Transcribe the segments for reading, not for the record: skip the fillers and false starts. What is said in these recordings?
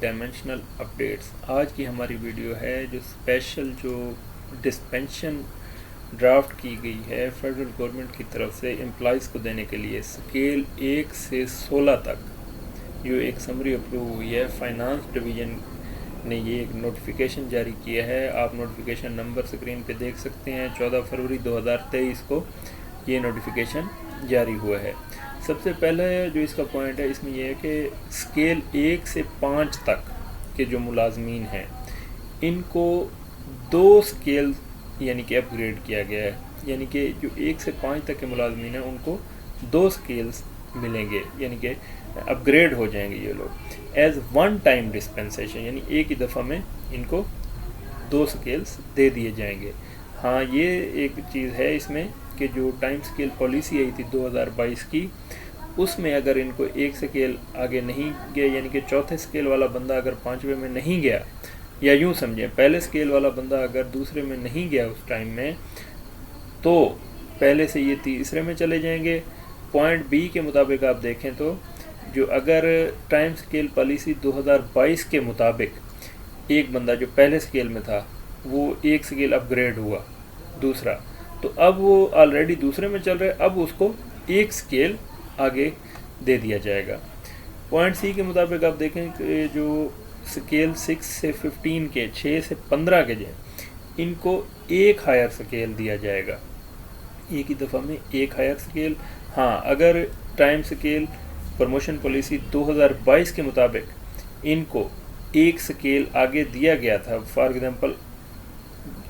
Dimensional updates آج کی ہماری ویڈیو ہے جو اسپیشل جو ڈسپینشن ڈرافٹ کی گئی ہے فیڈرل گورنمنٹ کی طرف سے امپلائیز کو دینے کے لیے اسکیل 1 سے 16 تک جو ایک سمری اپروو ہوئی ہے فائنانس ڈویژن نے یہ ایک نوٹیفیکیشن جاری کیا ہے. آپ نوٹیفیکیشن نمبر اسکرین پہ دیکھ سکتے ہیں. 14 فروری 2023 کو یہ نوٹیفیکیشن جاری ہوا ہے. سب سے پہلے جو اس کا پوائنٹ ہے اس میں یہ ہے کہ اسکیل 1 سے 5 تک کے جو ملازمین ہیں ان کو 2 اسکیل یعنی کہ اپ گریڈ کیا گیا ہے. یعنی کہ جو 1 سے 5 تک کے ملازمین ہیں ان کو 2 اسکیلز ملیں گے یعنی کہ اپ گریڈ ہو جائیں گے یہ لوگ ایز ون ٹائم ڈسپینسیشن یعنی ایک ہی دفعہ میں ان کو 2 اسکیلز دے دیے جائیں گے. ہاں یہ ایک چیز ہے اس میں کہ جو ٹائم اسکیل پالیسی آئی تھی 2022 کی اس میں اگر ان کو 1 اسکیل آگے نہیں گیا یعنی کہ چوتھے اسکیل والا بندہ اگر 5ویں میں نہیں گیا یا یوں سمجھیں پہلے اسکیل والا بندہ اگر دوسرے میں نہیں گیا اس ٹائم میں تو پہلے سے یہ تیسرے میں چلے جائیں گے. پوائنٹ بی کے مطابق آپ دیکھیں تو جو اگر ٹائم اسکیل پالیسی 2022 کے مطابق ایک بندہ جو پہلے اسکیل میں تھا وہ 1 اسکیل اپ گریڈ ہوا دوسرا تو اب وہ آلریڈی دوسرے میں چل رہا ہے اب اس کو 1 اسکیل آگے دے دیا جائے گا. پوائنٹ سی کے مطابق آپ دیکھیں کہ جو اسکیل 6 سے 15 کے 6 سے 15 کے جو ان کو 1 ہائر اسکیل دیا جائے گا ایک ہی دفعہ میں 1 ہائر اسکیل. ہاں اگر ٹائم اسکیل پروموشن پالیسی 2022 کے مطابق ان کو 1 اسکیل آگے دیا گیا تھا فار ایگزامپل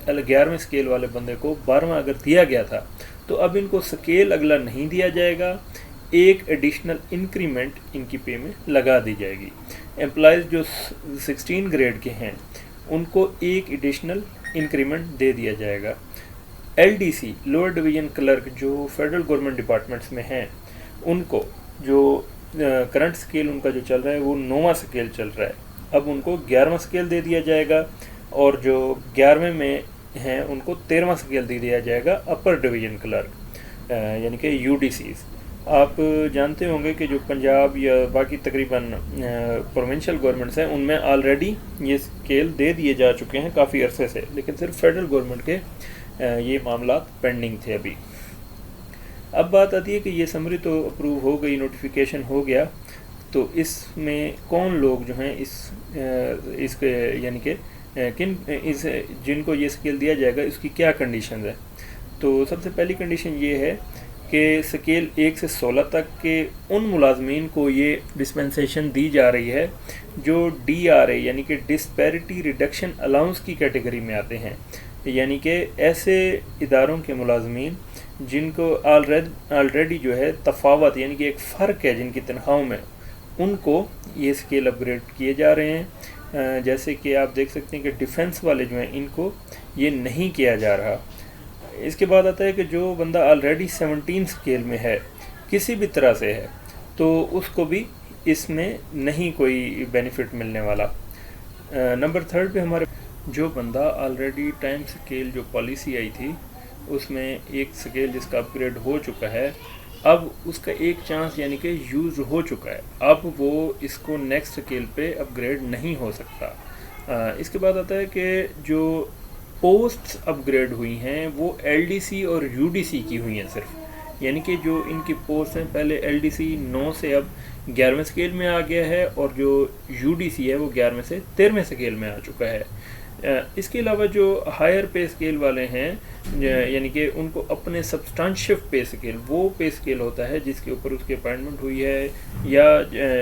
11ویں اسکیل والے بندے کو 12واں اگر دیا گیا تھا تو اب ان کو اسکیل اگلا نہیں دیا جائے گا ایک ایڈیشنل انکریمنٹ ان کی پے میں لگا دی جائے گی. امپلائیز جو 16 گریڈ کے ہیں ان کو ایک ایڈیشنل انکریمنٹ دے دیا جائے گا. L D C lower division clerk جو فیڈرل گورنمنٹ ڈپارٹمنٹس میں ہیں ان کو جو کرنٹ اسکیل ان کا جو چل رہا ہے وہ 9واں اسکیل چل رہا ہے اب ان کو 11واں اسکیل دے دیا جائے گا اور جو 11ویں میں ہیں ان کو 13واں اسکیل دے دیا جائے گا اپر ڈویژن کلرک یعنی کہ یو ڈی سیز. آپ جانتے ہوں گے کہ جو پنجاب یا باقی تقریباً پروونشل گورنمنٹس ہیں ان میں آلریڈی یہ اسکیل دے دیے جا چکے ہیں کافی عرصے سے لیکن صرف فیڈرل گورنمنٹ کے یہ معاملات پینڈنگ تھے ابھی. اب بات آتی ہے کہ یہ سمری تو اپروو ہو گئی نوٹیفیکیشن ہو گیا تو اس میں کون لوگ جو ہیں اس کے یعنی کہ جن کو یہ اسکیل دیا جائے گا اس کی کیا کنڈیشنز ہیں. تو سب سے پہلی کنڈیشن یہ ہے کہ اسکیل 1 سے 16 تک کے ان ملازمین کو یہ ڈسپینسیشن دی جا رہی ہے جو ڈی آر اے یعنی کہ ڈسپیرٹی ریڈکشن الاؤنس کی کیٹیگری میں آتے ہیں یعنی کہ ایسے اداروں کے ملازمین جن کو آلریڈی جو ہے تفاوت یعنی کہ ایک فرق ہے جن کی تنخواہوں میں ان کو یہ اسکیل اپ گریڈ کیے جا رہے ہیں. جیسے کہ آپ دیکھ سکتے ہیں کہ ڈیفنس والے جو ہیں ان کو یہ نہیں کیا جا رہا. اس کے بعد آتا ہے کہ جو بندہ آلریڈی 17 اسکیل میں ہے کسی بھی طرح سے ہے تو اس کو بھی اس میں نہیں کوئی بینیفٹ ملنے والا. نمبر 3 پہ ہمارے جو بندہ آلریڈی ٹائم اسکیل جو پالیسی آئی تھی اس میں 1 اسکیل جس کا اپ گریڈ ہو چکا ہے اب اس کا ایک چانس یعنی کہ یوز ہو چکا ہے اب وہ اس کو نیکسٹ اسکیل پہ اپ گریڈ نہیں ہو سکتا. اس کے بعد آتا ہے کہ جو پوسٹ اپ گریڈ ہوئی ہیں وہ ایل ڈی سی اور یو ڈی سی کی ہوئی ہیں صرف یعنی کہ جو ان کی پوسٹ ہیں پہلے ایل ڈی سی 9 سے اب 11ویں اسکیل میں آ گیا ہے اور جو یو ڈی سی ہے وہ 11ویں سے 13ویں اسکیل میں آ چکا ہے. اس کے علاوہ جو ہائر پے اسکیل والے ہیں یعنی کہ ان کو اپنے سبسٹانشیو پے اسکیل وہ پے اسکیل ہوتا ہے جس کے اوپر اس کی اپائنٹمنٹ ہوئی ہے یا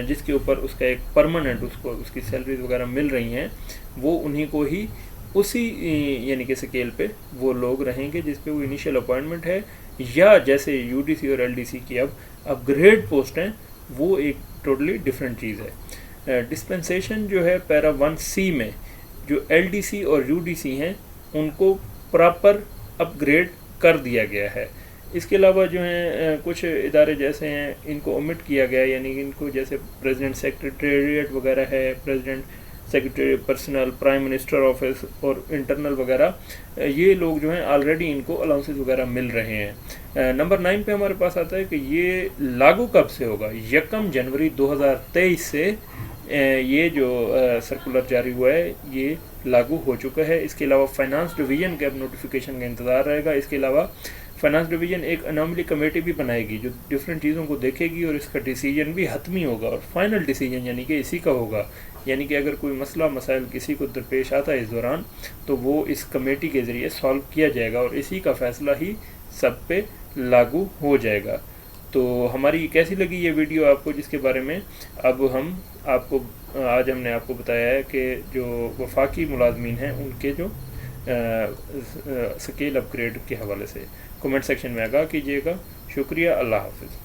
جس کے اوپر اس کا ایک پرماننٹ اس کو اس کی سیلریز وغیرہ مل رہی ہیں وہ انہی کو ہی اسی یعنی کہ اسکیل پہ وہ لوگ رہیں گے جس پہ وہ انیشیل اپائنٹمنٹ ہے یا جیسے یو ڈی سی اور ایل ڈی سی کی اب اپ گریڈ پوسٹ ہیں وہ ایک ٹوٹلی ڈفرینٹ چیز ہے. ڈسپینسیشن جو ہے پیرا 1C میں جو ایل ڈی سی اور یو ڈی سی ہیں ان کو پراپر اپ گریڈ کر دیا گیا ہے. اس کے علاوہ جو ہیں کچھ ادارے جیسے ہیں ان کو omit کیا گیا یعنی ان کو جیسے پریزیڈنٹ سیکریٹریٹ وغیرہ ہے president secretary personal prime minister office اور انٹرنل وغیرہ یہ لوگ جو ہیں آلریڈی ان کو الاؤنسز وغیرہ مل رہے ہیں. نمبر 9 پہ ہمارے پاس آتا ہے کہ یہ لاگو کب سے ہوگا 1 جنوری 2023 سے یہ جو سرکولر جاری ہوا ہے یہ لاگو ہو چکا ہے۔ اس کے علاوہ فائنانس ڈویژن کے اب نوٹیفیکیشن کا انتظار رہے گا۔ اس کے علاوہ فائنانس ڈویژن ایک اناملی کمیٹی بھی بنائے گی جو ڈفرینٹ چیزوں کو دیکھے گی، اور اس کا ڈیسیجن بھی حتمی ہوگا اور فائنل ڈیسیجن یعنی کہ اسی کا ہوگا۔ یعنی کہ اگر کوئی مسئلہ مسائل کسی کو درپیش آتا ہے اس دوران تو وہ اس کمیٹی کے ذریعے سالو کیا جائے گا اور اسی کا فیصلہ ہی سب پہ لاگو ہو جائے گا۔ تو ہماری کیسی لگی یہ ویڈیو آپ کو، جس کے بارے میں اب آج ہم نے آپ کو بتایا ہے کہ جو وفاقی ملازمین ہیں ان کے جو سکیل اپ گریڈ کے حوالے سے کمنٹ سیکشن میں آگاہ کیجیے گا۔ شکریہ، اللہ حافظ۔